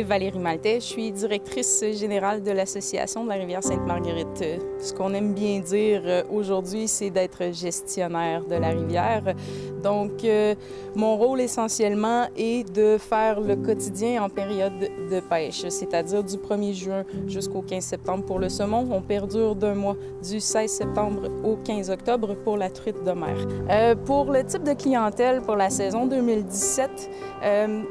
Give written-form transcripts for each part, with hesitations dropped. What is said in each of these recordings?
Valérie Maltais, je suis directrice générale de l'Association de la rivière Sainte-Marguerite. Ce qu'on aime bien dire aujourd'hui, c'est d'être gestionnaire de la rivière. Donc, mon rôle essentiellement est de faire le quotidien en période de pêche, c'est-à-dire du 1er juin jusqu'au 15 septembre pour le saumon. On perdure d'un mois, du 16 septembre au 15 octobre pour la truite de mer. Pour le type de clientèle pour la saison 2017,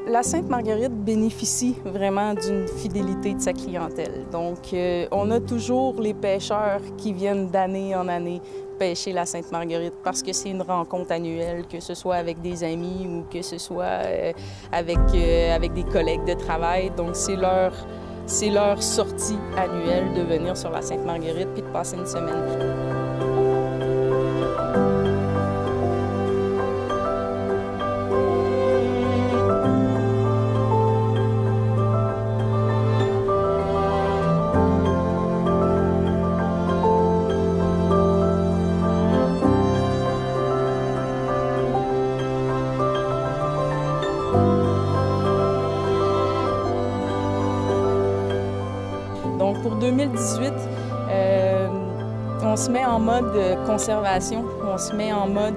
la Sainte-Marguerite bénéficie vraiment d'une fidélité de sa clientèle. Donc, on a toujours les pêcheurs qui viennent d'année en année pêcher la Sainte-Marguerite parce que c'est une rencontre annuelle, que ce soit avec des amis ou que ce soit avec des collègues de travail. Donc, c'est leur sortie annuelle de venir sur la Sainte-Marguerite puis de passer une semaine. Donc pour 2018, on se met en mode conservation, on se met en mode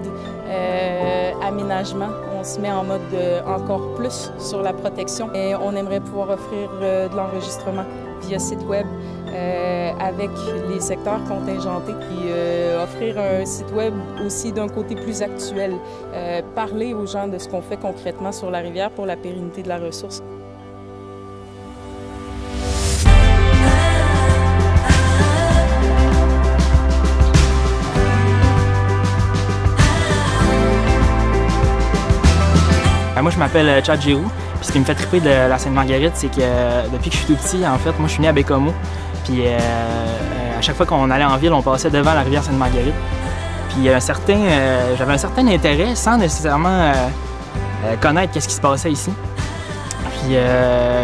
aménagement, on se met en mode encore plus sur la protection. Et on aimerait pouvoir offrir de l'enregistrement via site web avec les secteurs contingentés, puis offrir un site web aussi d'un côté plus actuel, parler aux gens de ce qu'on fait concrètement sur la rivière pour la pérennité de la ressource. Moi, je m'appelle Chad Giroux. Puis ce qui me fait triper de la Sainte-Marguerite, c'est que depuis que je suis tout petit, en fait, moi, je suis né à Bécomo. Puis à chaque fois qu'on allait en ville, on passait devant la rivière Sainte-Marguerite. Puis j'avais un certain intérêt, sans nécessairement connaître qu'est-ce qui se passait ici. Puis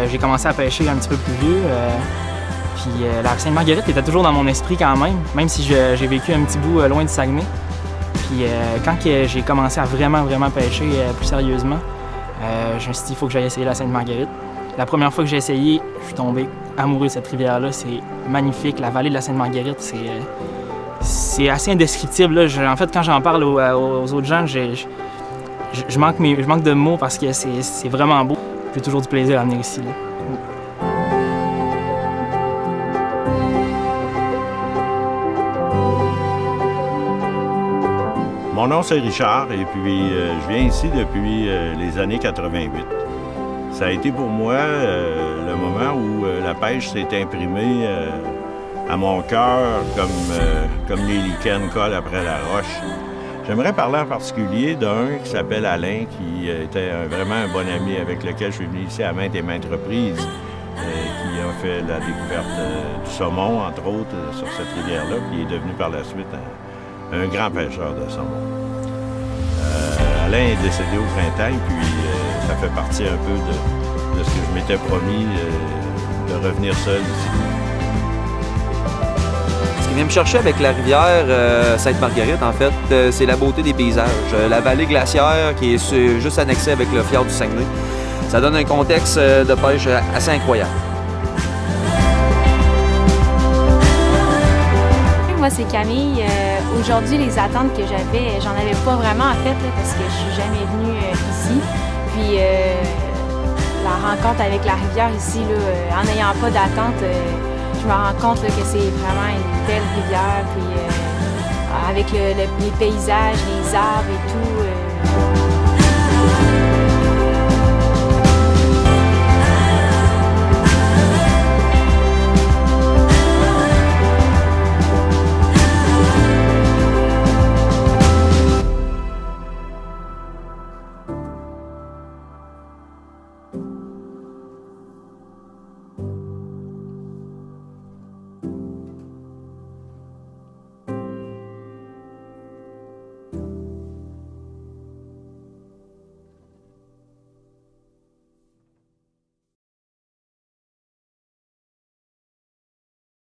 j'ai commencé à pêcher un petit peu plus vieux. Puis la Sainte-Marguerite était toujours dans mon esprit quand même si j'ai vécu un petit bout loin du Saguenay. Puis quand j'ai commencé à vraiment pêcher plus sérieusement, je me suis dit qu'il faut que j'aille essayer la Sainte-Marguerite. La première fois que j'ai essayé, je suis tombé amoureux de cette rivière-là. C'est magnifique. La vallée de la Sainte-Marguerite, c'est assez indescriptible. Là. En fait, quand j'en parle aux autres gens, je manque de mots parce que c'est vraiment beau. J'ai toujours du plaisir à venir ici. Là. Mon nom, c'est Richard, et puis je viens ici depuis les années 88. Ça a été pour moi le moment où la pêche s'est imprimée à mon cœur comme les lichens collent après la roche. J'aimerais parler en particulier d'un qui s'appelle Alain, qui était vraiment un bon ami avec lequel je suis venu ici à maintes et maintes reprises, qui a fait la découverte du saumon, entre autres, sur cette rivière-là, puis est devenu par la suite un grand pêcheur de saumon. Alain est décédé au printemps, et puis ça fait partie un peu de ce que je m'étais promis, de revenir seul ici. Ce qui vient me chercher avec la rivière Sainte-Marguerite, en fait, c'est la beauté des paysages. La vallée glaciaire qui est juste annexée avec le fjord du Saguenay. Ça donne un contexte de pêche assez incroyable. Moi, c'est Camille. Aujourd'hui, les attentes que j'avais, j'en avais pas vraiment en fait, là, parce que je suis jamais venue ici. Puis la rencontre avec la rivière ici, là, en n'ayant pas d'attente, je me rends compte là, que c'est vraiment une belle rivière. Puis avec les paysages, les arbres et tout,